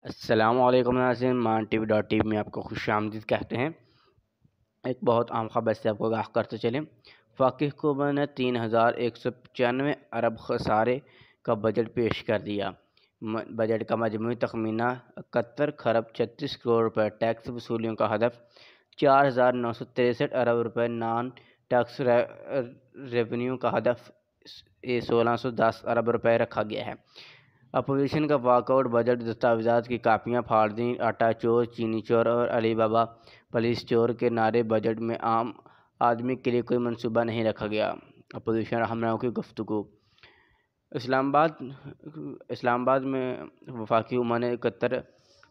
السلام علیکم ناظرین، مان T V dot T V میں آپ کو خوش آمدید کہتے ہیں۔ ایک بہت عام خبر سے آپ کو آگاہ کرتے چلیں۔ وفاقی حکومت نے 3195 ارب خسارے کا بجٹ پیش کر دیا۔ بجٹ کا مجموعی تخمینہ 71 خرب 36 کروڑ روپے ٹیکس وصولیوں کا ہدف 4963 ارب روپے، نان ٹیکس ریونیو کا ہدف 1610 ارب روپے رکھا گیا ہے۔ اپوزیشن کا واک آؤٹ، بجٹ دستاویزات کی کاپیاں پھاڑ دیں، آٹا چور، چینی چور اور علی بابا پولیس چور کے نعرے۔ بجٹ میں عام آدمی کے لیے کوئی منصوبہ نہیں رکھا گیا۔ اپوزیشن رہنماؤں کی گفتگو۔ اسلام آباد میں وفاقی حکومت نے 71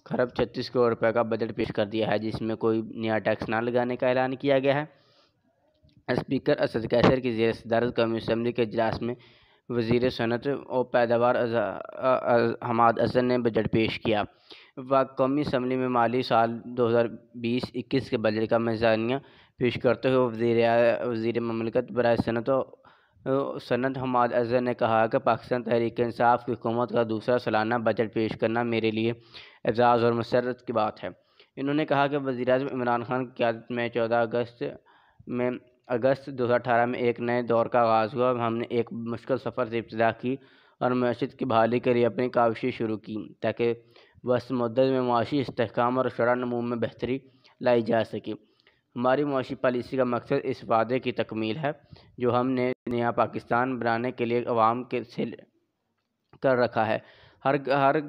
خرب 36 کروڑ روپے کا بجٹ پیش کر دیا ہے، جس میں کوئی نیا ٹیکس نہ لگانے کا اعلان کیا گیا ہے۔ اسپیکر اسد کیسر کی زیر صدارت قومی اسمبلی کے اجلاس میں وزیر صنعت و پیداوار حماد حسن نے بجٹ پیش کیا۔ قومی اسمبلی میں مالی سال 2020-21 کے بجٹ کا میزانیہ پیش کرتے ہوئے وزیر مملکت برائے صنعت حماد حسن نے کہا کہ پاکستان تحریک انصاف کی حکومت کا دوسرا سالانہ بجٹ پیش کرنا میرے لیے اعزاز اور مسرت کی بات ہے۔ انہوں نے کہا کہ وزیراعظم عمران خان کی قیادت میں 14 اگست 2018 میں ایک نئے دور کا آغاز ہوا۔ ہم نے ایک مشکل سفر سے ابتدا کی اور معیشت کی بحالی کے لیے اپنی کاوشیں شروع کی تاکہ وسط مدت میں معاشی استحکام اور شرح نمو میں بہتری لائی جا سکے۔ ہماری معاشی پالیسی کا مقصد اس وعدے کی تکمیل ہے جو ہم نے نیا پاکستان بنانے کے لیے عوام سے کر رکھا ہے۔ ہر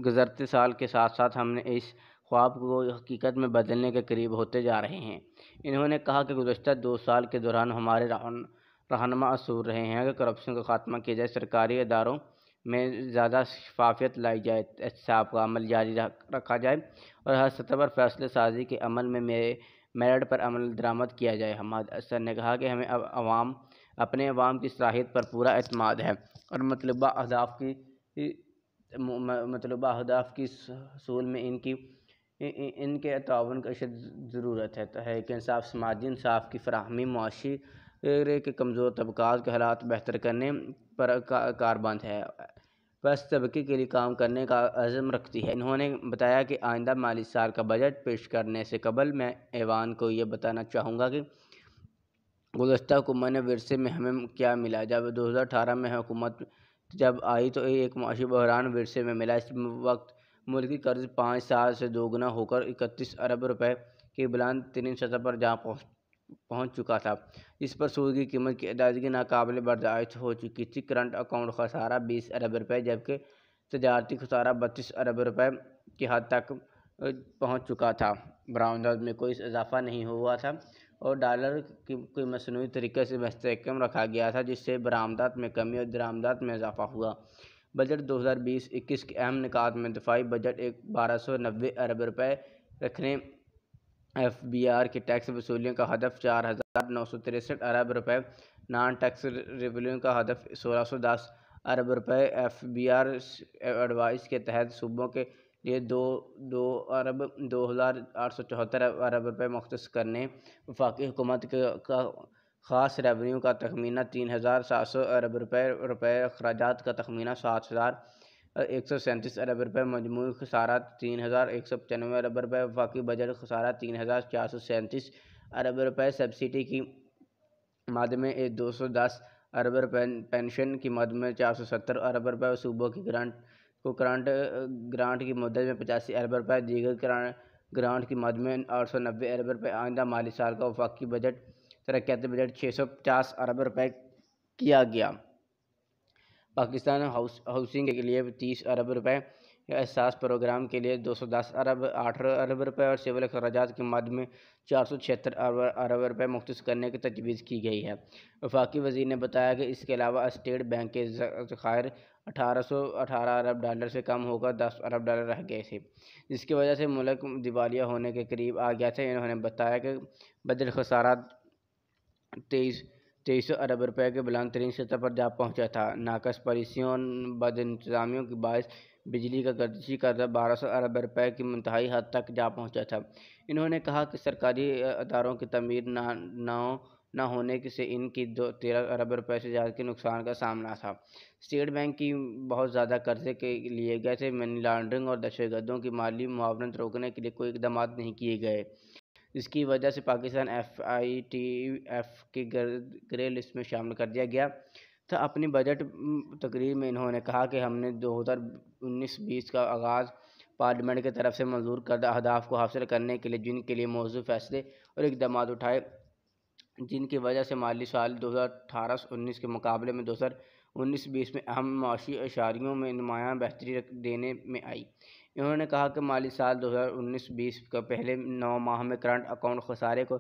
گزرتے سال کے ساتھ ساتھ ہم نے اس خواب کو حقیقت میں بدلنے کے قریب ہوتے جا رہے ہیں۔ انہوں نے کہا کہ گزشتہ 2 سال کے دوران ہمارے رہنما اصول رہے ہیں کہ کرپشن کا خاتمہ کیا جائے، سرکاری اداروں میں زیادہ شفافیت لائی جائے، احتساب کا عمل جاری رکھا جائے اور ہر سطح پر فیصلہ سازی کے عمل میں میرٹ پر عمل درآمد کیا جائے۔ حماد حسن نے کہا کہ ہمیں اپنے عوام کی صلاحیت پر پورا اعتماد ہے اور مطلوبہ اہداف کی حصول میں ان کے تعاون کی اشد ضرورت ہے۔ تحریک انصاف سماجی انصاف کی فراہمی، معاشرے کے کمزور طبقات کے حالات بہتر کرنے پر کاربند ہے، وسط طبقے کے لیے کام کرنے کا عزم رکھتی ہے۔ انہوں نے بتایا کہ آئندہ مالی سال کا بجٹ پیش کرنے سے قبل میں ایوان کو یہ بتانا چاہوں گا کہ گزشتہ حکومت نے ورثے میں ہمیں کیا ملا۔ جب 2018 میں حکومت آئی تو ایک معاشی بحران ورثے میں ملا۔ اس وقت ملکی قرض 5 سال سے دوگنا ہو کر 31 ارب روپے کی بلند ترین سطح پر جا پہنچ چکا تھا، جس پر سود کی قیمت کی ادائیگی ناقابل برداشت ہو چکی تھی۔ کرنٹ اکاؤنٹ خسارہ 20 ارب روپے جبکہ تجارتی خسارہ 32 ارب روپے کی حد تک پہنچ چکا تھا۔ برآمدات میں کوئی اضافہ نہیں ہوا تھا اور ڈالر کو مصنوعی طریقے سے مستحکم رکھا گیا تھا، جس سے برآمدات میں کمی اور درآمدات میں اضافہ ہوا۔ بجٹ 2020-21 کے اہم نکات میں دفاعی بجٹ 1290 ارب روپے رکھنے، ایف بی آر کی ٹیکس وصولیوں کا ہدف 4963 ارب روپے، نان ٹیکس ریونیو کا ہدف 1610 ارب روپے، ایف بی آر ایڈوائز کے تحت صوبوں کے لیے 2,0874 ارب روپے مختص کرنے، وفاقی حکومت کا خاص ریونیو کا تخمینہ 3,700 ارب روپے، اخراجات کا تخمینہ 7,137 ارب روپے، مجموعی خسارہ 3,195 ارب روپے، وفاقی بجٹ خسارہ 3,437 ارب روپے، سبسڈی کی مد میں 210 ارب روپے، پنشن کی مد میں 470 ارب روپے، صوبوں کی گرانٹ کی مدت میں 85 ارب روپے، دیگر گرانٹ کی مد میں 890 ارب روپے۔ آئندہ مالی سال کا وفاقی بجٹ ترقیاتی بجٹ 650 ارب روپے کیا گیا۔ پاکستان ہاؤسنگ کے لیے 30 ارب روپے، احساس پروگرام کے لیے 210 ارب روپے اور سول اخراجات کی مد میں 476 ارب روپے مختص کرنے کی تجویز کی گئی ہے۔ وفاقی وزیر نے بتایا کہ اس کے علاوہ اسٹیٹ بینک کے ذخائر 1818 ارب ڈالر سے کم ہو کر 10 ارب ڈالر رہ گئے تھے، جس کی وجہ سے ملک دیوالیہ ہونے کے قریب آ گیا تھا۔ انہوں نے بتایا کہ بجٹ خسارہ 2300 ارب روپے کے بلند ترین سطح پر جا پہنچا تھا۔ ناقص پالیسیوں اور بد انتظامیوں کے باعث بجلی کا گردشی قرضہ 1200 ارب روپے کی منتہائی حد تک جا پہنچا تھا۔ انہوں نے کہا کہ سرکاری اداروں کی تعمیر نو نہ ہونے سے ان کی 13 ارب روپے سے زیادہ کے نقصان کا سامنا تھا۔ اسٹیٹ بینک کی بہت زیادہ قرضے کے لیے گئے تھے۔ منی لانڈرنگ اور دہشت گردوں کی مالی معاونت روکنے کے لیے کوئی اقدامات نہیں کیے گئے، جس کی وجہ سے پاکستان FATF کی گرے لسٹ میں شامل کر دیا گیا تھا۔ اپنی بجٹ تقریر میں انہوں نے کہا کہ ہم نے 2019-20 کا آغاز پارلیمنٹ کی طرف سے منظور کردہ اہداف کو حاصل کرنے کے لیے جن کے لیے موضوع فیصلے اور اقدامات اٹھائے، جن کی وجہ سے مالی سال 2018-19 کے مقابلے میں 2019-20 میں اہم معاشی اشاریوں میں نمایاں بہتری دینے میں آئی۔ انہوں نے کہا کہ مالی سال 2019-20 کا پہلے 9 ماہ میں کرنٹ اکاؤنٹ خسارے کو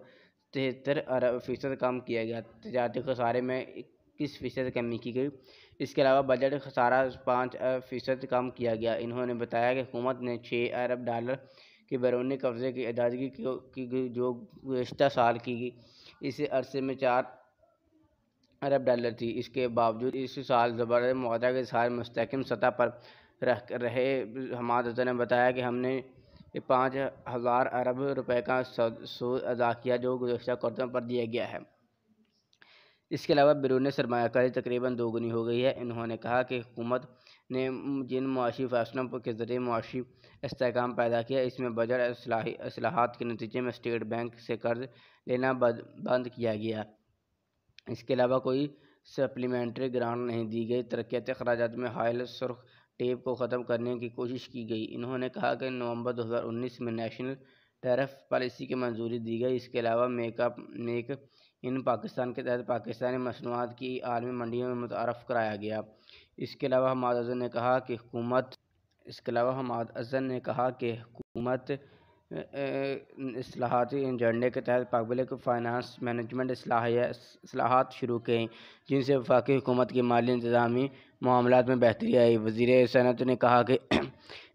73% کم کیا گیا، تجارتی خسارے میں 21% کمی کی گئی۔ اس کے علاوہ بجٹ خسارہ 5% کم کیا گیا۔ انہوں نے بتایا کہ حکومت نے $6 ارب کے بیرونی قرضے کی ادائیگی کی گئی جو گزشتہ سال کی اسی عرصے میں $4 ارب تھی۔ اس کے باوجود اس سال زبردست معاہدہ کے اظہار مستحکم سطح پر رہے۔ حماد حسن نے بتایا کہ ہم نے 5,000 ارب روپے کا سود ادا کیا جو گزشتہ قرضوں پر دیا گیا ہے۔ اس کے علاوہ بیرونی سرمایہ کاری تقریباً دوگنی ہو گئی ہے۔ انہوں نے کہا کہ حکومت نے جن معاشی فیصلوں کے ذریعے معاشی استحکام پیدا کیا، اس میں بجٹ اصلاحات کے نتیجے میں اسٹیٹ بینک سے قرض لینا بند کیا گیا۔ اس کے علاوہ کوئی سپلیمنٹری گرانٹ نہیں دی گئی۔ ترقیاتی اخراجات میں حائل سرخ ٹیپ کو ختم کرنے کی کوشش کی گئی۔ انہوں نے کہا کہ نومبر 2019 میں نیشنل ٹیرف پالیسی کی منظوری دی گئی۔ اس کے علاوہ میک ان پاکستان کے تحت پاکستانی مصنوعات کی عالمی منڈیوں میں متعارف کرایا گیا۔ اس کے علاوہ حماد حسن نے کہا کہ حکومت اصلاحاتی ایجنڈے کے تحت پبلک فائنانس مینجمنٹ اصلاحات شروع کیں جن سے وفاقی حکومت کی مالی انتظامی معاملات میں بہتری آئی۔ وزیر صنعت نے کہا کہ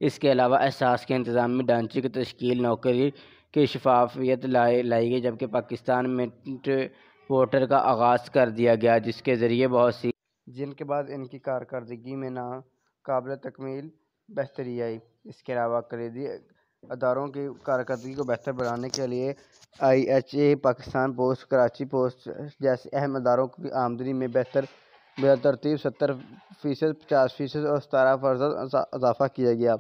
اس کے علاوہ احساس کے انتظامی ڈھانچے کی تشکیل، نوکری کی شفافیت لائی گئی، جبکہ پاکستان میں پورٹل کا آغاز کر دیا گیا جس کے ذریعے بہت سی جن کے بعد ان کی کارکردگی میں ناقابل تکمیل بہتری آئی۔ اس کے علاوہ کلیدی اداروں کی کارکردگی کو بہتر بنانے کے لیے IHA، Pakistan post, Karachi post جیسے اہم اداروں کی آمدنی میں بالترتیب 70%، 50% اور 17% اضافہ کیا گیا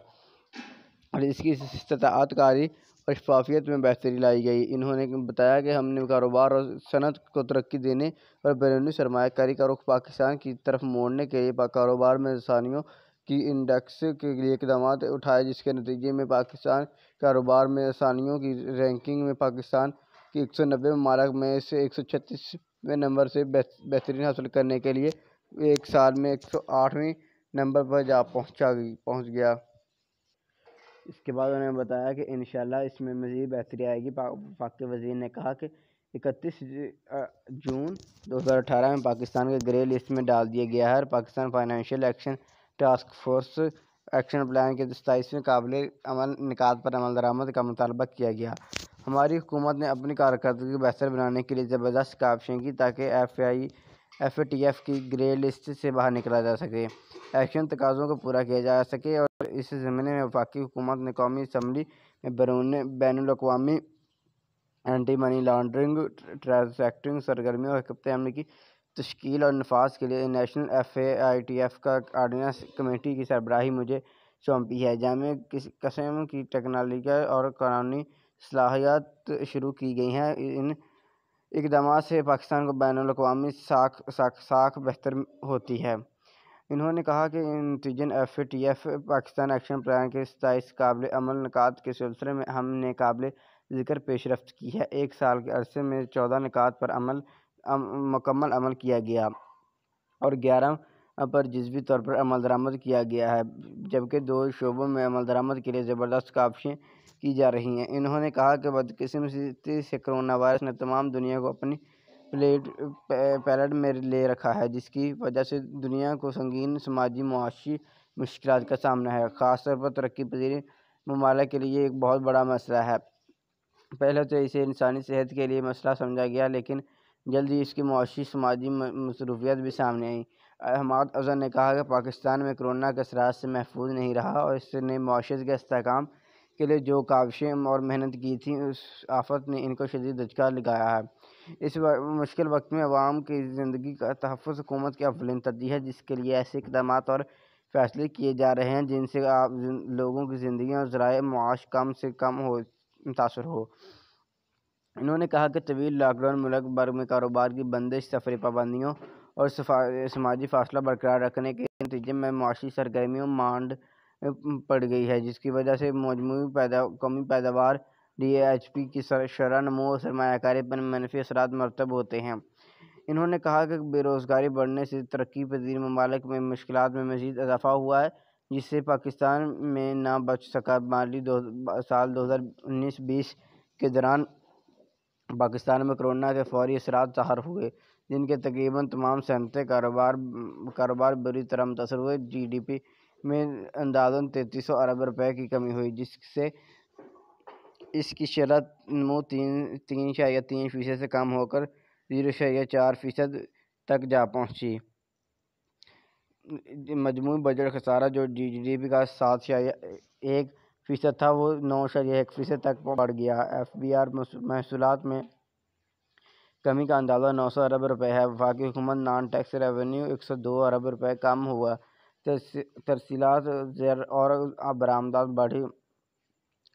اور اس کی استطاعت کاری اور شفافیت میں بہتری لائی گئی۔ انہوں نے بتایا کہ ہم نے کاروبار اور صنعت کو ترقی دینے اور بیرونی سرمایہ کاری کا رخ پاکستان کی طرف موڑنے کے لیے کاروبار میں آسانیوں کی انڈیکس کے لیے اقدامات اٹھائے، جس کے نتیجے میں پاکستان کاروبار میں آسانیوں کی رینکنگ میں پاکستان کی 190 ممالک میں سے 136ویں نمبر سے بہتری حاصل کرنے کے لیے ایک سال میں 108ویں نمبر پر جا پہنچ گیا۔ اس کے بعد انہوں نے بتایا کہ انشاءاللہ اس میں مزید بہتری آئے گی۔ وفاقی وزیر نے کہا کہ 31 جون 2018 میں پاکستان کے گرے لسٹ میں ڈال دیا گیا ہے اور Pakistan financial action task force action plan کے 27ویں قابل عمل انعقاد پر عمل درآمد کا مطالبہ کیا گیا۔ ہماری حکومت نے اپنی کارکردگی کو بہتر بنانے کے لیے زبردست کاوشیں کی تاکہ FATF کی گرے لسٹ سے باہر نکلا جا سکے، ایکشن تقاضوں کو پورا کیا جا سکے، اور اس زمینے میں وفاقی حکومت نے قومی اسمبلی میں بین الاقوامی اینٹی منی لانڈرنگ ٹرانزیکشن سرگرمیوں اور حکمت عملی کی تشکیل اور نفاذ کے لیے نیشنل FATF کا آرڈیننس کمیٹی کی سربراہی مجھے سونپی ہے۔ جامع قسم کی ٹیکنالوجیکل اور قانونی اصلاحات شروع کی گئی ہیں۔ ان اقدامات سے پاکستان کو بین الاقوامی ساکھ بہتر ہوتی ہے۔ انہوں نے کہا کہ نتیجتاً FATF پاکستان ایکشن پلان کے 27 قابل عمل نکات کے سلسلے میں ہم نے قابل ذکر پیش رفت کی ہے۔ ایک سال کے عرصے میں 14 نکات پر مکمل عمل کیا گیا اور 11 پر جزوی طور پر عمل درآمد کیا گیا ہے، جبکہ 2 شعبوں میں عمل درآمد کے لیے زبردست کاوشیں کی جا رہی ہیں۔ انہوں نے کہا کہ بدقسمتی سے کرونا وائرس نے تمام دنیا کو اپنی پلیٹ میں لے رکھا ہے، جس کی وجہ سے دنیا کو سنگین سماجی معاشی مشکلات کا سامنا ہے۔ خاص طور پر ترقی پذیر ممالک کے لیے یہ ایک بہت بڑا مسئلہ ہے۔ پہلے تو اسے انسانی صحت کے لیے مسئلہ سمجھا گیا، لیکن جلد ہی اس کی معاشی سماجی مصروفیات بھی سامنے آئیں۔ حماد حسن نے کہا کہ پاکستان میں کرونا کے اثرات سے محفوظ نہیں رہا اور اس نے معیشت کے استحکام کے لیے جو کاوشیں اور محنت کی تھی، اس آفت نے ان کو شدید دھچکا لگایا ہے۔ اس مشکل وقت میں عوام کی زندگی کا تحفظ حکومت کی اولین ترجیح ہے، جس کے لیے ایسے اقدامات اور فیصلے کیے جا رہے ہیں جن سے لوگوں کی زندگی اور ذرائع معاش کم سے کم متاثر ہو۔ انہوں نے کہا کہ طویل لاک ڈاؤن ملک بھر میں کاروبار کی بندش، سفری پابندیوں اور سماجی فاصلہ برقرار رکھنے کے نتیجے میں معاشی سرگرمیوں مانڈ پڑ گئی ہے، جس کی وجہ سے مجموعی قومی پیداوار ڈی اے ایچ پی کی شرح نمو اور سرمایہ کاری پر منفی اثرات مرتب ہوتے ہیں۔ انہوں نے کہا کہ بے روزگاری بڑھنے سے ترقی پذیر ممالک میں مشکلات میں مزید اضافہ ہوا ہے، جس سے پاکستان میں نہ بچ سکا۔ مالی سال 2019-20 کے دوران پاکستان میں کورونا کے فوری اثرات ظاہر ہوئے، جن کے تقریباً تمام صنعتیں کاروبار بری طرح متاثر ہوئے۔ جی ڈی پی میں اندازاً 3300 ارب روپے کی کمی ہوئی، جس سے اس کی شرح نمو 3.3% سے کم ہو کر 0.4% تک جا پہنچی۔ مجموعی بجٹ خسارہ جو جی ڈی پی کا 7.1% تھا، وہ 9.1% تک بڑھ گیا۔ ایف بی آر محصولات میں کمی کا اندازہ 900 ارب روپے ہے۔ وفاقی حکومت نان ٹیکس ریونیو 102 ارب روپے کم ہوا۔ ترسیلات زر اور برآمدات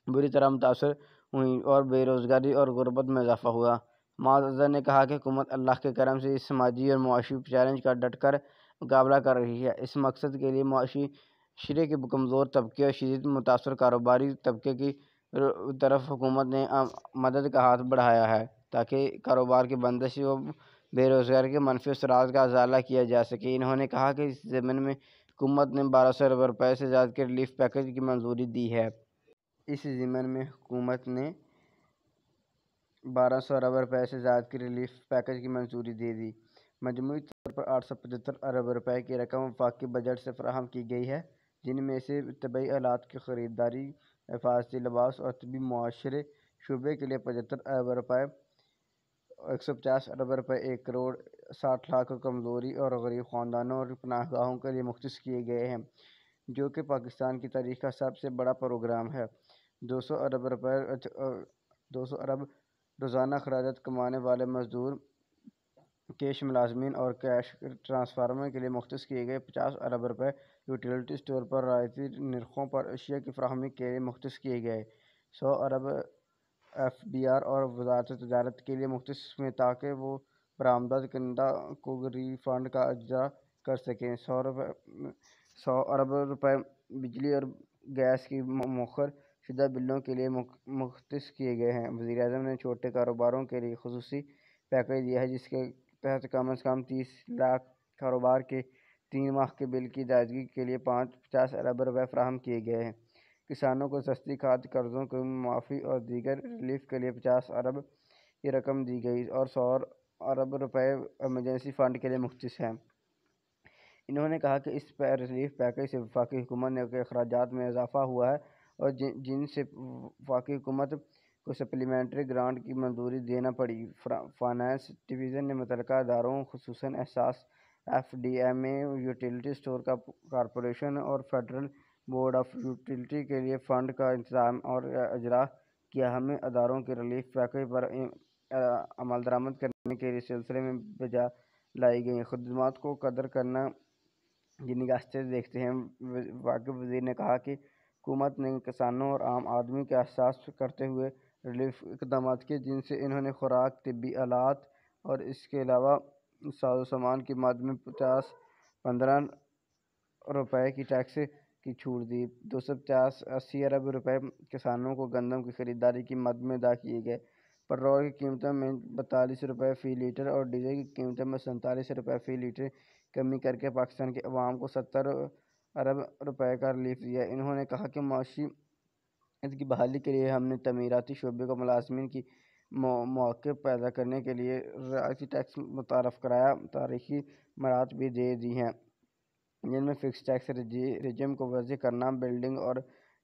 بری طرح متاثر ہوئیں اور بے روزگاری اور غربت میں اضافہ ہوا۔ معاذ اظہر نے کہا کہ حکومت اللہ کے کرم سے اس سماجی اور معاشی چیلنج کا ڈٹ کر مقابلہ کر رہی ہے۔ اس مقصد کے لیے معاشرے کے کمزور طبقے اور شدید متاثرہ کاروباری طبقے کی طرف حکومت نے مدد کا ہاتھ بڑھایا ہے، تاکہ کاروبار کی بندش و بے روزگاری کے منفی اثرات کا ازالہ کیا جا سکے۔ انہوں نے کہا کہ اس ضمن میں حکومت نے 1200 ارب روپے سے زیادہ کے ریلیف پیکیج کی منظوری دی ہے۔ اس ضمن میں حکومت نے 1200 ارب روپے سے زیادہ کے ریلیف پیکیج کی منظوری دے دی۔ مجموعی طور پر 875 ارب روپے کی رقم وفاقی بجٹ سے فراہم کی گئی ہے، جن میں سے طبی آلات کی خریداری، حفاظتی لباس اور طبی معاشرے شعبے کے لیے 75 ارب روپے، 150 ارب روپے 1 کروڑ 60 لاکھ کمزوری اور غریب خاندانوں اور پناہ گاہوں کے لیے مختص کیے گئے ہیں، جو کہ پاکستان کی تاریخ کا سب سے بڑا پروگرام ہے۔ 200 ارب روزانہ اخراجات کمانے والے مزدور، کیش ملازمین اور کیش ٹرانسفروں کے لیے مختص کیے گئے 50 ارب روپے، یوٹیلیٹی اسٹور پر رعایتی نرخوں پر اشیاء کی فراہمی کے لیے مختص کیے گئے 100 ارب ایف بی آر اور وزارت تجارت کے لیے مختص میں، تاکہ وہ برآمدات کنندہ کو ری فنڈ کا اجرا کر سکیں۔ 100 ارب روپے بجلی اور گیس کی مؤخر شدہ بلوں کے لیے مختص کیے گئے ہیں۔ وزیر اعظم نے چھوٹے کاروباروں کے لیے خصوصی پیکیج دیا ہے، جس کے تحت کم از کم 30 لاکھ کاروبار کے 3 ماہ کے بل کی ادائیگی کے لیے 50 ارب روپے فراہم کیے گئے ہیں۔ کسانوں کو سستی کھاد، قرضوں کی معافی اور دیگر ریلیف کے لیے 50 ارب کی رقم دی گئی اور 100 ارب روپے ایمرجنسی فنڈ کے لیے مختص ہیں۔ انہوں نے کہا کہ اس ریلیف پیکیج سے وفاقی حکومت کے اخراجات میں اضافہ ہوا ہے اور جن سے وفاقی حکومت کو سپلیمنٹری گرانٹ کی منظوری دینا پڑی۔ فائنانس ڈویژن نے متعلقہ اداروں، خصوصاً احساس ایف ڈی ایم اے، یوٹیلیٹی اسٹور کارپوریشن اور فیڈرل بورڈ آف یوٹیلیٹی کے لیے فنڈ کا انتظام اور اجرا کیا۔ ہمیں اداروں کے ریلیف پیکیج پر عمل درآمد کرنے کے سلسلے میں بجا لائی گئی خدمات کو قدر کرنا کی نگاہ سے دیکھتے ہیں۔ واقف وزیر نے کہا کہ حکومت نے کسانوں اور عام آدمی کا احساس کرتے ہوئے ریلیف اقدامات کیے، جن سے انہوں نے خوراک، طبی آلات اور اس کے علاوہ ساز و سامان کی مد میں 15 روپے کی ٹیکس کی چھوٹ دی۔ 280 ارب روپے کسانوں کو گندم کی خریداری کی مد میں ادا کیے گئے۔ پٹرول کی قیمتوں میں 42 روپے فی لیٹر اور ڈیزل کی قیمتوں میں 47 روپے فی لیٹر کمی کر کے پاکستان کے عوام کو 70 ارب روپے کا ریلیف دیا۔ انہوں نے کہا کہ معیشت کی بحالی کے لیے ہم نے تعمیراتی شعبے کو ملازمین کی مواقع پیدا کرنے کے لیے رعایتی ٹیکس متعارف کرایا، تاریخی مہارت بھی دے دی ہیں، جن میں فکس ٹیکس رجیم کو واضح کرنا، بلڈنگ اور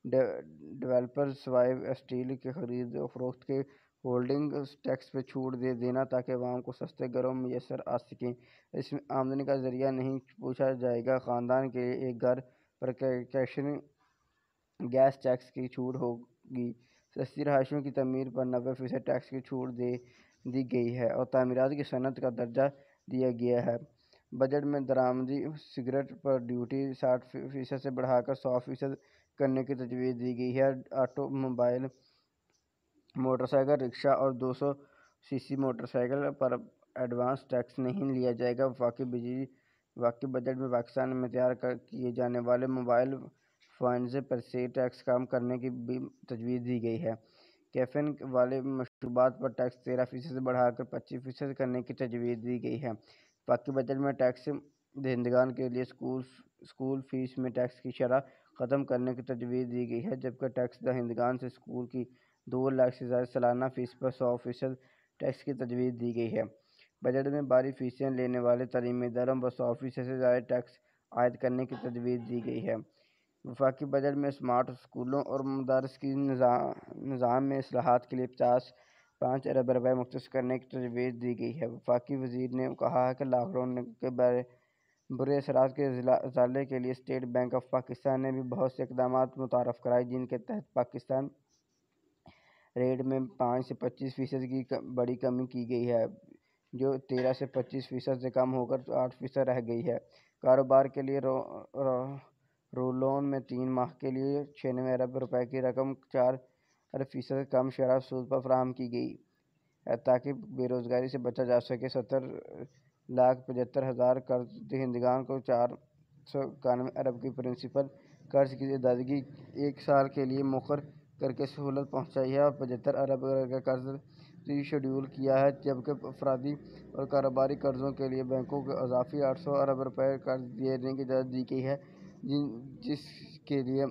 ڈویلپرز سوائے اسٹیل کی خرید و فروخت کے ہولڈنگ ٹیکس پہ چھوٹ دے دینا، تاکہ عوام کو سستے گھروں میسر آ سکیں۔ اس میں آمدنی کا ذریعہ نہیں پوچھا جائے گا۔ خاندان کے لیے ایک گھر پر کیشن گیس ٹیکس کی چھوٹ ہوگی۔ سستی رہائشوں کی تعمیر پر 90% ٹیکس کی چھوٹ دے دی گئی ہے اور تعمیرات کی صنعت کا درجہ دیا گیا ہے۔ بجٹ میں درآمدی سگریٹ پر ڈیوٹی 60% سے بڑھا کر 100% کرنے کی تجویز دی گئی ہے۔ آٹو موبائل، موٹر سائیکل، رکشہ اور 200 cc موٹر سائیکل پر ایڈوانس ٹیکس نہیں لیا جائے گا۔ وفاقی بجٹ میں پاکستان میں تیار کیے جانے والے موبائل فونز پر سے ٹیکس کم کرنے کی بھی تجویز دی گئی ہے۔ کیفین والے مشروبات پر ٹیکس 13% سے بڑھا کر 25% کرنے کی تجویز دی گئی ہے۔ وفاقی بجٹ میں ٹیکس دہندگان کے لیے اسکول فیس میں ٹیکس کی شرح ختم کرنے کی تجویز دی گئی ہے، جبکہ ٹیکس دہندگان سے اسکول کی 2 لاکھ سے زائد سالانہ فیس پر 100% ٹیکس کی تجویز دی گئی ہے۔ بجٹ میں 12 فیسیں لینے والے تعلیمی اداروں پر 100% سے زائد ٹیکس عائد کرنے کی تجویز دی گئی ہے۔ وفاقی بجٹ میں اسمارٹ اسکولوں اور مدارس کی نظام میں اصلاحات کے لیے 5 ارب روپے مختص کرنے کی تجویز دی گئی ہے۔ وفاقی وزیر نے کہا کہ لاک ڈاؤن کے برے اثرات کے ازالے کے لیے اسٹیٹ بینک آف پاکستان نے بھی بہت سے اقدامات متعارف کرائے، جن کے تحت پاکستان ریٹ میں 5 سے 25% کی بڑی کمی کی گئی ہے، جو 13 سے 25% سے کم ہو کر 8% رہ گئی ہے۔ کاروبار کے لیے رولون میں 3 ماہ کے لیے 96 ارب روپے کی رقم 4% کم شرح سود پر فراہم کی گئی ہے تاکہ بے روزگاری سے بچا جا سکے۔ 70,75,000 قرض دہندگان کو 491 ارب کی پرنسپل قرض کی ادائیگی 1 سال کے لیے مؤخر کر کے سہولت پہنچائی ہے اور 75 ارب کا قرض ری شیڈول کیا ہے، جبکہ افرادی اور کاروباری قرضوں کے لیے بینکوں کو اضافی 800 ارب روپے قرض دینے کی اجازت دی گئی ہے، جس کے لیے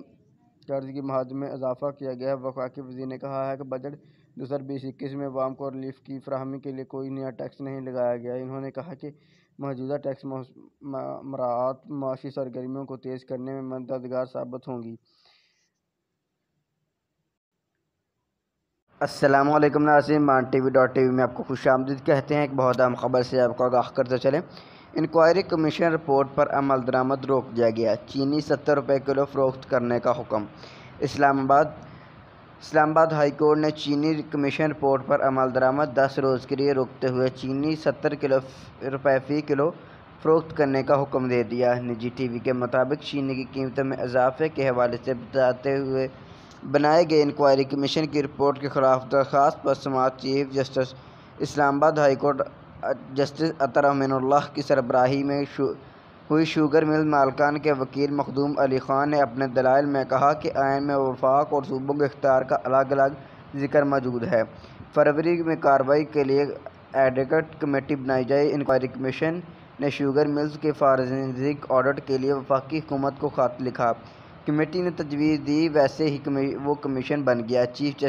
قرض کی مہاد میں اضافہ کیا گیا ہے۔ وفاقی وزیر نے کہا کہ بجٹ 2020-21 میں عوام کو ریلیف کی فراہمی کے لیے کوئی نیا ٹیکس نہیں لگایا گیا ہے۔ انہوں نے کہا کہ موجودہ ٹیکس مراعات معاشی سرگرمیوں کو تیز کرنے میں مددگار ثابت ہوں گی۔ السلام علیکم ناظرین، مان ٹی وی میں آپ کو خوش آمدید کہتے ہیں۔ ایک بہت اہم خبر سے آپ کو آگاہ کرتے چلیں۔ انکوائری کمیشن رپورٹ پر عمل درآمد روک دیا گیا، چینی 70 روپے کلو فروخت کرنے کا حکم۔ اسلام آباد ہائی کورٹ نے چینی کمیشن رپورٹ پر عمل درآمد 10 روز کے لیے روکتے ہوئے چینی 70 روپے فی کلو فروخت کرنے کا حکم دے دیا۔ نجی ٹی وی کے مطابق چینی کی قیمتوں میں اضافے کے حوالے سے بتاتے ہوئے بنائے گئے انکوائری کمیشن کی رپورٹ کے خلاف درخواست پر سماعت چیف جسٹس اسلام آباد ہائی کورٹ جسٹس اطہر امین اللہ کی سربراہی میں ہوئی شوگر مل مالکان کے وکیل مخدوم علی خان نے اپنے دلائل میں کہا کہ آئین میں وفاق اور صوبوں کے اختیار کا الگ الگ ذکر موجود ہے۔ فروری میں کارروائی کے لیے ایڈہاک کمیٹی بنائی جائے۔ انکوائری کمیشن نے شوگر ملز کے فارنزک آڈٹ کے لیے وفاقی حکومت کو خط لکھا۔ کمیٹی نے تجویز دی، ویسے ہی وہ کمیشن بن گیا۔ چیف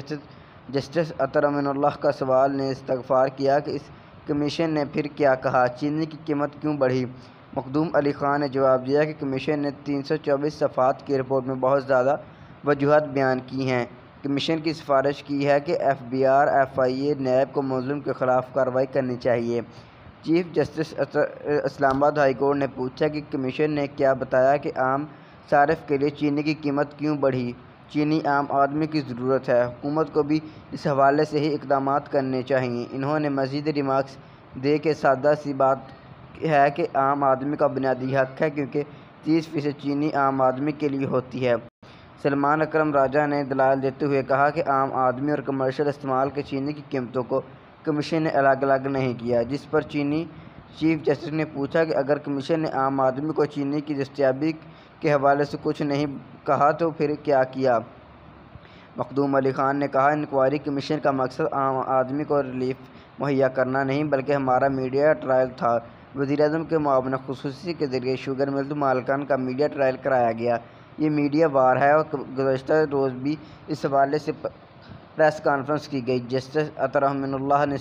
جسٹس اطہر امین اللہ کا سوال نے استفسار کیا کہ اس کمیشن نے پھر کیا کہا، چینی کی قیمت کیوں بڑھی؟ مخدوم علی خان نے جواب دیا کہ کمیشن نے 324 صفحات کی رپورٹ میں بہت زیادہ وجوہات بیان کی ہیں۔ کمیشن کی سفارش کی ہے کہ F B R, F I A, NAB کو ملزم کے خلاف کارروائی کرنی چاہیے۔ چیف جسٹس اسلام آباد ہائی کورٹ نے پوچھا کہ کمیشن نے کیا بتایا کہ عام صارف کے لیے چینی کی قیمت کیوں بڑھی؟ چینی عام آدمی کی ضرورت ہے، حکومت کو بھی اس حوالے سے ہی اقدامات کرنے چاہئیں۔ انہوں نے مزید ریمارکس دے کہ سادہ سی بات ہے کہ عام آدمی کا بنیادی حق ہے، کیونکہ 30% چینی عام آدمی کے لیے ہوتی ہے۔ سلمان اکرم راجہ نے دلائل دیتے ہوئے کہا کہ عام آدمی اور کمرشل استعمال کے چینی کی قیمتوں کو کمیشن نے الگ الگ نہیں کیا، جس پر چیف جسٹس نے پوچھا کہ اگر کمیشن نے عام آدمی کو چینی کی دستیابی کے حوالے سے کچھ نہیں کہا تو پھر کیا کیا؟ مخدوم علی خان نے کہا، انکوائری کمیشن کا مقصد عام آدمی کو ریلیف مہیا کرنا نہیں بلکہ ہمارا میڈیا ٹرائل تھا۔ وزیراعظم کے معاون خصوصی کے ذریعے شوگر مل مالکان کا میڈیا ٹرائل کرایا گیا۔ یہ میڈیا وار ہے اور گزشتہ روز بھی اس حوالے سے پریس کانفرنس کی گئی۔ جسٹس اطہر امین اللہ نے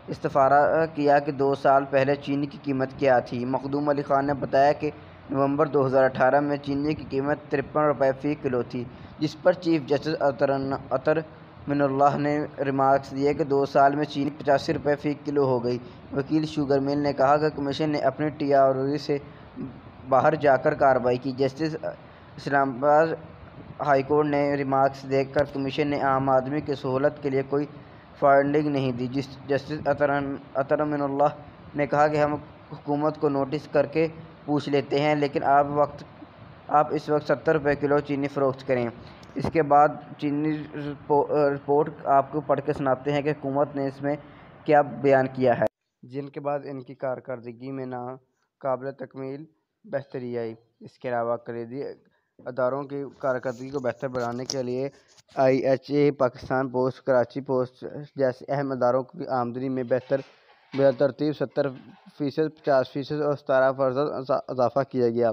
استفسار کیا کہ 2 سال پہلے چینی کی قیمت کیا تھی۔ مخدوم علی خان نے بتایا کہ نومبر 2018 میں چینی کی قیمت 53 روپے فی کلو تھی، جس پر چیف جسٹس اطہر امین اللہ نے ریمارکس دیے کہ 2 سال میں چینی 85 روپے فی کلو ہو گئی۔ وکیل شوگر مل نے کہا کہ کمیشن نے اپنی ٹیوری سے باہر جا کر کارروائی کی۔ جسٹس اسلام آباد ہائی کورٹ نے ریمارکس دے کر کمیشن نے عام آدمی کی سہولت کے لیے کوئی فنڈنگ نہیں دی۔ جسٹس اطہر من اللہ نے کہا کہ ہم حکومت کو نوٹس کر کے پوچھ لیتے ہیں، لیکن آپ اس وقت 70 روپے کلو چینی فروخت کریں۔ اس کے بعد چینی رپورٹ آپ کو پڑھ کے سناتے ہیں کہ حکومت نے اس میں کیا بیان کیا ہے، جن کے بعد ان کی کارکردگی میں ناقابل تکمیل بہتری آئی۔ اس کے علاوہ کلیدی اداروں کی کارکردگی کو بہتر بنانے کے لیے IHA، Pakistan post, Karachi post جیسے اہم اداروں کی آمدنی میں بالترتیب 70%، 50% اور 17% اضافہ کیا گیا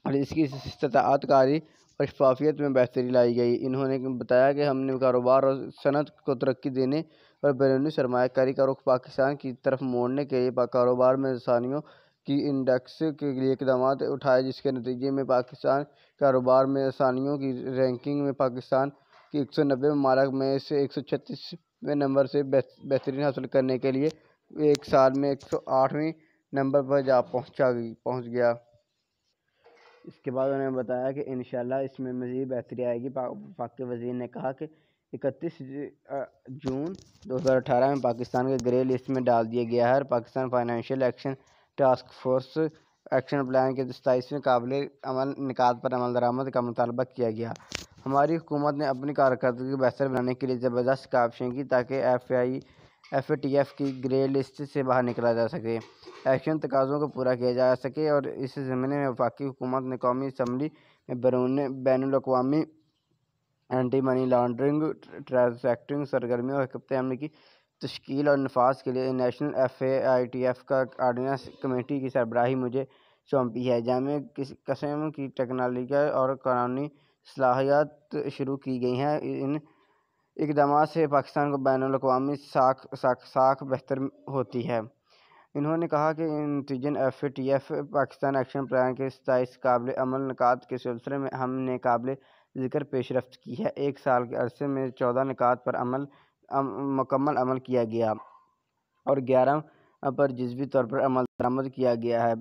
اور اس کی استطاعت کاری اور شفافیت میں بہتری لائی گئی۔ انہوں نے بتایا کہ ہم نے کاروبار اور صنعت کو ترقی دینے اور بیرونی سرمایہ کاری کا رخ پاکستان کی طرف موڑنے کے لیے کاروبار میں آسانیوں کی انڈیکس کے لیے اقدامات اٹھائے، جس کے نتیجے میں پاکستان کاروبار میں آسانیوں کی رینکنگ میں پاکستان کی 190 ممالک میں سے 136ویں نمبر سے بہتری حاصل کرنے کے لیے ایک سال میں 108ویں نمبر پر جا پہنچ گیا۔ اس کے بعد انہوں نے بتایا کہ انشاءاللہ اس میں مزید بہتری آئے گی۔ وفاق کے وزیر نے کہا کہ 31 جون 2018 میں پاکستان کے گرے لسٹ میں ڈال دیا گیا ہے اور Pakistan financial action task force action plan کے 27ویں قابل عمل نکات پر عمل درآمد کا مطالبہ کیا گیا۔ ہماری حکومت نے اپنی کارکردگی کو بہتر بنانے کے لیے زبردست کاوشیں کی تاکہ FATF کی گرے لسٹ سے باہر نکلا جا سکے، ایکشن تقاضوں کو پورا کیا جا سکے، اور اس زمینے میں وفاقی حکومت نے قومی اسمبلی میں بین الاقوامی اینٹی منی لانڈرنگ ٹرانزیکشن سرگرمیوں اور حکمت عملی کی تشکیل اور نفاذ کے لیے نیشنل FATF کا آرڈیننس کمیٹی کی سربراہی مجھے سونپی ہے۔ جامع قسم کی ٹیکنالوجیکل اور قانونی اصلاحات شروع کی گئی ہیں۔ ان اقدامات سے پاکستان کو بین الاقوامی ساکھ بہتر ہوتی ہے۔ انہوں نے کہا کہ نتیجتاً FATF پاکستان ایکشن پلان کے 27 قابل عمل نکات کے سلسلے میں ہم نے قابل ذکر پیش رفت کی ہے۔ ایک سال کے عرصے میں 14 نکات پر مکمل عمل کیا گیا اور 11 پر جزوی طور پر عمل درآمد کیا گیا ہے،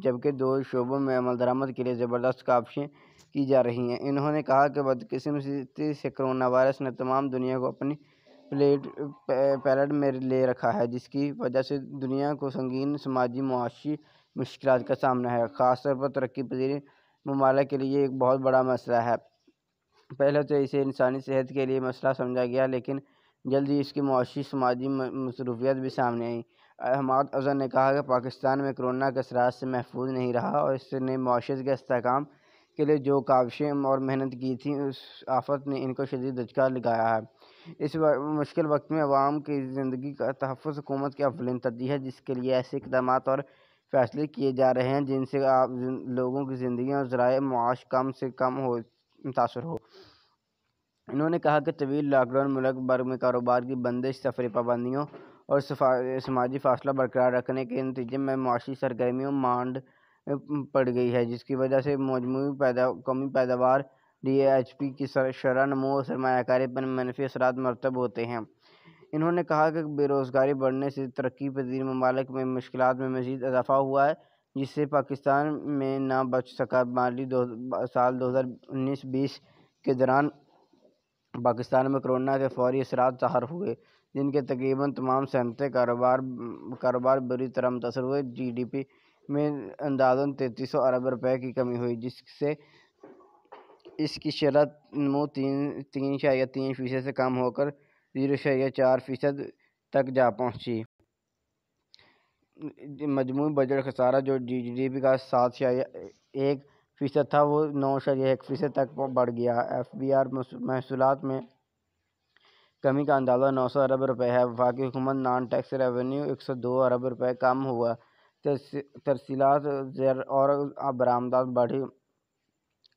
جبکہ 2 شعبوں میں عمل درآمد کے لیے زبردست کاوشیں کی جا رہی ہیں۔ انہوں نے کہا کہ بدقسمتی سے کرونا وائرس نے تمام دنیا کو اپنی پیلٹ میں لے رکھا ہے، جس کی وجہ سے دنیا کو سنگین سماجی معاشی مشکلات کا سامنا ہے۔ خاص طور پر ترقی پذیر ممالک کے لیے یہ ایک بہت بڑا مسئلہ ہے۔ پہلے تو اسے انسانی صحت کے لیے مسئلہ سمجھا گیا، لیکن جلد ہی اس کی معاشی سماجی مصروفیات بھی سامنے آئیں۔ حماد افضل نے کہا کہ پاکستان میں کرونا کے اثرات سے محفوظ نہیں رہا اور اس نے معیشت کے استحکام کے لیے جو کاوشیں اور محنت کی تھی، اس آفت نے ان کو شدید دھچکا لگایا ہے۔ اس مشکل وقت میں عوام کی زندگی کا تحفظ حکومت کی اولین ترجیح ہے، جس کے لیے ایسے اقدامات اور فیصلے کیے جا رہے ہیں جن سے لوگوں کی زندگی اور ذرائع معاش کم سے کم متاثر ہو۔ انہوں نے کہا کہ طویل لاک ڈاؤن ملک بھر میں کاروبار کی بندش، سفری پابندیوں اور سماجی فاصلہ برقرار رکھنے کے نتیجے میں معاشی سرگرمیوں ماند پڑ گئی ہے، جس کی وجہ سے مجموعی قومی پیداوار DHP کی شرح نمو اور سرمایہ کاری پر منفی اثرات مرتب ہوتے ہیں۔ انہوں نے کہا کہ بے روزگاری بڑھنے سے ترقی پذیر ممالک میں مشکلات میں مزید اضافہ ہوا ہے، جس سے پاکستان میں نہ بچ سکا۔ مالی سال 2019-20 کے دوران پاکستان میں کرونا کے فوری اثرات ظاہر ہوئے، جن کے تقریباً تمام صنعتیں کاروبار بری طرح متاثر ہوئے۔ GDP میں اندازاً 3300 ارب روپے کی کمی ہوئی، جس سے اس کی شرح نمو 3.3% سے کم ہو کر 0.4% تک جا پہنچی۔ مجموعی بجٹ خسارہ جو GDP کا 7.1% تھا، وہ 9.1% تک بڑھ گیا۔ FBR محصولات میں کمی کا اندازہ 900 ارب روپے ہے۔ وفاقی حکومت نان ٹیکس ریونیو 102 ارب روپے کم ہوا۔ ترسیلات زر اور برآمدات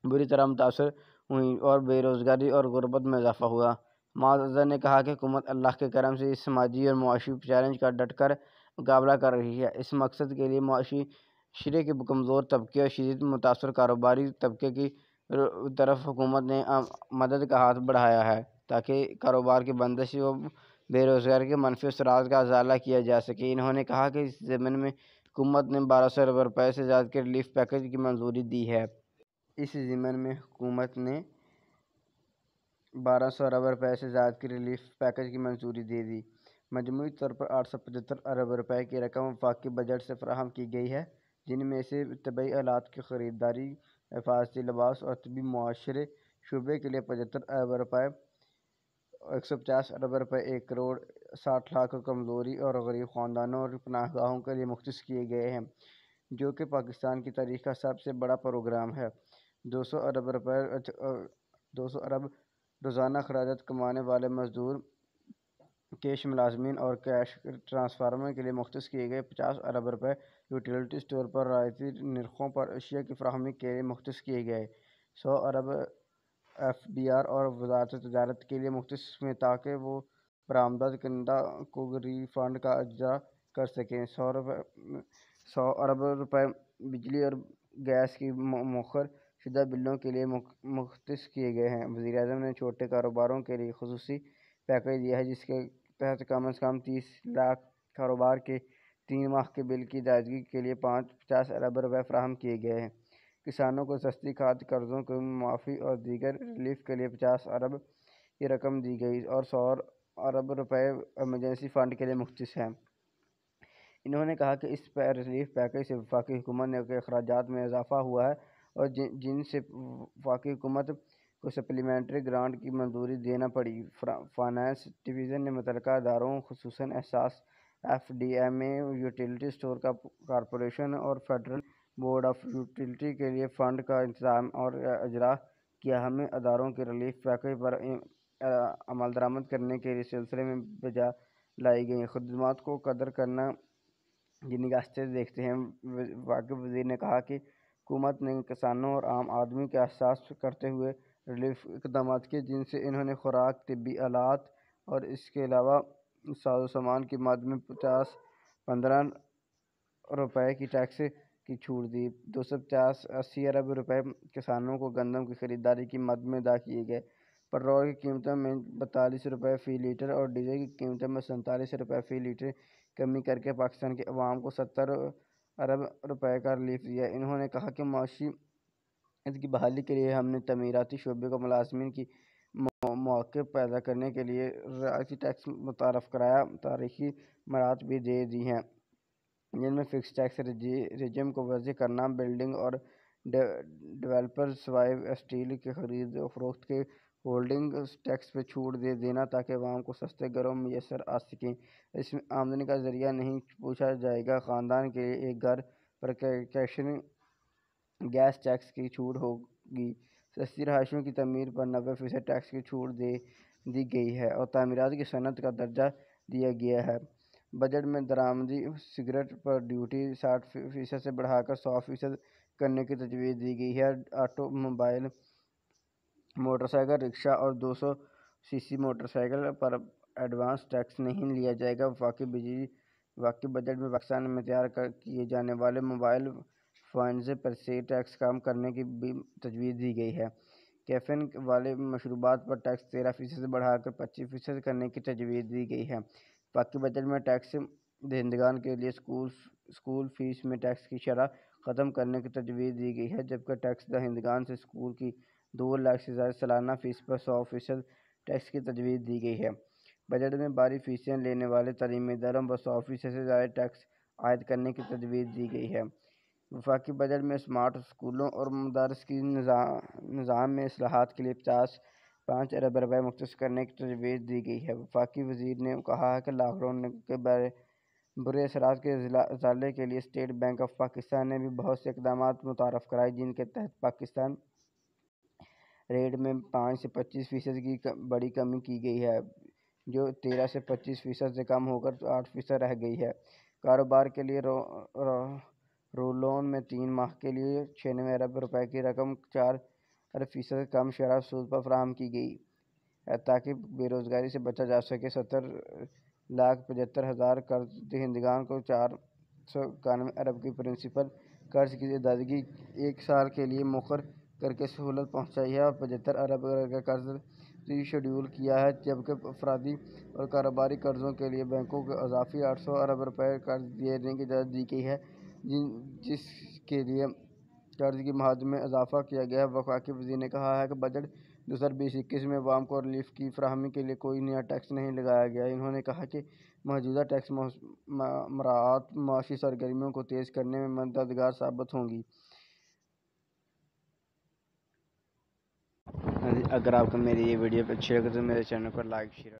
بری طرح متاثر ہوئیں اور بے روزگاری اور غربت میں اضافہ ہوا۔ حماد افضل نے کہا کہ حکومت اللہ کے کرم سے اس سماجی اور معاشی چیلنج کا ڈٹ کر مقابلہ کر رہی ہے۔ اس مقصد کے لیے معاشرے کے کمزور طبقے اور شدید متاثرہ کاروباری طبقے کی طرف حکومت نے مدد کا ہاتھ بڑھایا ہے تاکہ کاروبار کی بندش و بے روزگاری کے منفی اثرات کا ازالہ کیا جا سکے۔ انہوں نے کہا کہ اس ضمن میں حکومت نے 1200 ارب روپے سے زیادہ کے ریلیف پیکیج کی منظوری دی ہے۔ اس ضمن میں حکومت نے 1200 ارب روپے سے زائد کی ریلیف پیکج کی منظوری دے دی۔ مجموعی طور پر 875 ارب روپے کی رقم وفاقی بجٹ سے فراہم کی گئی ہے، جن میں سے طبی آلات کی خریداری، حفاظتی لباس اور طبی معاشرے شعبے کے لیے 75 ارب روپے، 150 ارب روپے 1 کروڑ 60 لاکھ کمزوری اور غریب خاندانوں اور پناہ گاہوں کے لیے مختص کیے گئے ہیں، جو کہ پاکستان کی تاریخ کا سب سے بڑا پروگرام ہے۔ 200 ارب روزانہ اخراجات کمانے والے مزدور، کیش ملازمین اور کیش ٹرانسفروں کے لیے مختص کیے گئے 50 ارب روپے، یوٹیلیٹی اسٹور پر رعایتی نرخوں پر اشیاء کی فراہمی کے لیے مختص کیے گئے 100 ارب ایف ڈی آر اور وزارت تجارت کے لیے مختص میں، تاکہ وہ برآمدات کنندہ کو ری فنڈ کا اجرا کر سکیں۔ 100 ارب روپے بجلی اور گیس کی مؤخر شدہ بلوں کے لیے مختص کیے گئے ہیں۔ وزیر اعظم نے چھوٹے کاروباروں کے لیے خصوصی پیکیج دیا ہے، جس کے تحت کم از کم 30 لاکھ کاروبار کے 3 ماہ کے بل کی ادائیگی کے لیے 50 ارب روپے فراہم کیے گئے ہیں۔ کسانوں کو سستی کھاد، قرضوں کی معافی اور دیگر ریلیف کے لیے 50 ارب کی رقم دی گئی اور 100 ارب روپے ایمرجنسی فنڈ کے لیے مختص ہیں۔ انہوں نے کہا کہ اس ریلیف پیکیج سے وفاقی حکومت کے اخراجات میں اضافہ ہوا ہے اور جن سے وفاقی حکومت کو سپلیمنٹری گرانٹ کی منظوری دینا پڑی۔ فائنانس ڈویژن نے متعلقہ اداروں، خصوصاً احساس ایف ڈی ایم اے، یوٹیلیٹی اسٹور کارپوریشن اور فیڈرل بورڈ آف یوٹیلیٹی کے لیے فنڈ کا انتظام اور اجرا کیا۔ ہمیں اداروں کے ریلیف پیکیج پر عمل درآمد کرنے کے سلسلے میں بجا لائی گئی خدمات کو قدر کرنا کی نگاہ سے دیکھتے ہیں۔ وفاقی وزیر نے کہا کہ حکومت نے کسانوں اور عام آدمی کا احساس کرتے ہوئے ریلیف اقدامات کیے، جن سے انہوں نے خوراک، طبی آلات اور اس کے علاوہ ساز و سامان کی مد میں 15 روپے کی ٹیکس کی چھوٹ دی۔ 280 ارب روپے کسانوں کو گندم کی خریداری کی مد میں ادا کیے گئے۔ پٹرول کی قیمتوں میں 42 روپے فی لیٹر اور ڈیزل کی قیمتوں میں 47 روپے فی لیٹر کمی کر کے پاکستان کے عوام کو 70 ارب روپے کا ریلیف دیا۔ انہوں نے کہا کہ معیشت کی بحالی کے لیے ہم نے تعمیراتی شعبے کو ملازمین کی مواقع پیدا کرنے کے لیے رعایتی ٹیکس متعارف کرایا، تاریخی مراحت بھی دے دی ہیں، جن میں فکس ٹیکس رجیم کو واضح کرنا، بلڈنگ اور ڈویلپرز سوائے اسٹیل کی خرید و فروخت کے ہولڈنگ ٹیکس پہ چھوٹ دے دینا تاکہ عوام کو سستے گھروں میسر آ سکیں۔ اس میں آمدنی کا ذریعہ نہیں پوچھا جائے گا۔ خاندان کے لیے ایک گھر پر کیشن گیس ٹیکس کی چھوٹ ہوگی۔ سستی رہائشوں کی تعمیر پر 90% ٹیکس کی چھوٹ دے دی گئی ہے اور تعمیرات کی صنعت کا درجہ دیا گیا ہے۔ بجٹ میں درآمدی سگریٹ پر ڈیوٹی 60% سے بڑھا کر 100% کرنے کی تجویز دی گئی ہے۔ آٹو موبائل، موٹر سائیکل، رکشہ اور 200 سی سی موٹر سائیکل پر ایڈوانس ٹیکس نہیں لیا جائے گا۔ وفاقی بجٹ میں پاکستان میں تیار کیے جانے والے موبائل فونز پر سے ٹیکس کم کرنے کی بھی تجویز دی گئی ہے۔ کیفین والے مشروبات پر ٹیکس 13% سے بڑھا کر 25% کرنے کی تجویز دی گئی ہے۔ وفاقی بجٹ میں ٹیکس دہندگان کے لیے اسکول فیس میں ٹیکس کی شرح ختم کرنے کی تجویز دی گئی ہے، جبکہ ٹیکس دہندگان سے اسکول کی 2 لاکھ سے زائد سالانہ فیس پر 100% ٹیکس کی تجویز دی گئی ہے۔ بجٹ میں باری فیسیں لینے والے تعلیمی اداروں پر 100% سے زائد ٹیکس عائد کرنے کی تجویز دی گئی ہے۔ وفاقی بجٹ میں اسمارٹ اسکولوں اور مدارس کی نظام میں اصلاحات کے لیے 5 ارب روپے مختص کرنے کی تجویز دی گئی ہے۔ وفاقی وزیر نے کہا کہ لاک ڈاؤن کے برے اثرات کے ازالے کے لیے اسٹیٹ بینک آف پاکستان نے بھی بہت سے اقدامات متعارف کرائے، جن کے تحت پاکستان ریٹ میں 5 سے 25% کی بڑی کمی کی گئی ہے، جو 13 سے 25% سے کم ہو کر 8% رہ گئی ہے۔ کاروبار کے لیے رولون میں 3 ماہ کے لیے 96 ارب روپے کی رقم 4% کم شرح سود پر فراہم کی گئی ہے تاکہ بے روزگاری سے بچا جا سکے۔ 70,75,000 قرض دہندگان کو 491 ارب کی پرنسپل قرض کی ادائیگی 1 سال کے لیے مؤخر کر کے سہولت پہنچائی ہے اور 75 ارب کا قرض ری شیڈول کیا ہے، جبکہ افرادی اور کاروباری قرضوں کے لیے بینکوں کو اضافی 800 ارب روپے قرض دینے کی اجازت دی گئی ہے، جس کے لیے قرض کی مہاد میں اضافہ کیا گیا ہے۔ وفاقی وزیر نے کہا ہے کہ بجٹ 2020-21 میں عوام کو ریلیف کی فراہمی کے لیے کوئی نیا ٹیکس نہیں لگایا گیا ہے۔ انہوں نے کہا کہ موجودہ ٹیکس مراعات معاشی سرگرمیوں کو تیز کرنے میں مددگار ثابت ہوں گی۔ اگر آپ کو میری یہ ویڈیو اچھی لگے تو میرے چینل پر لائک شیئر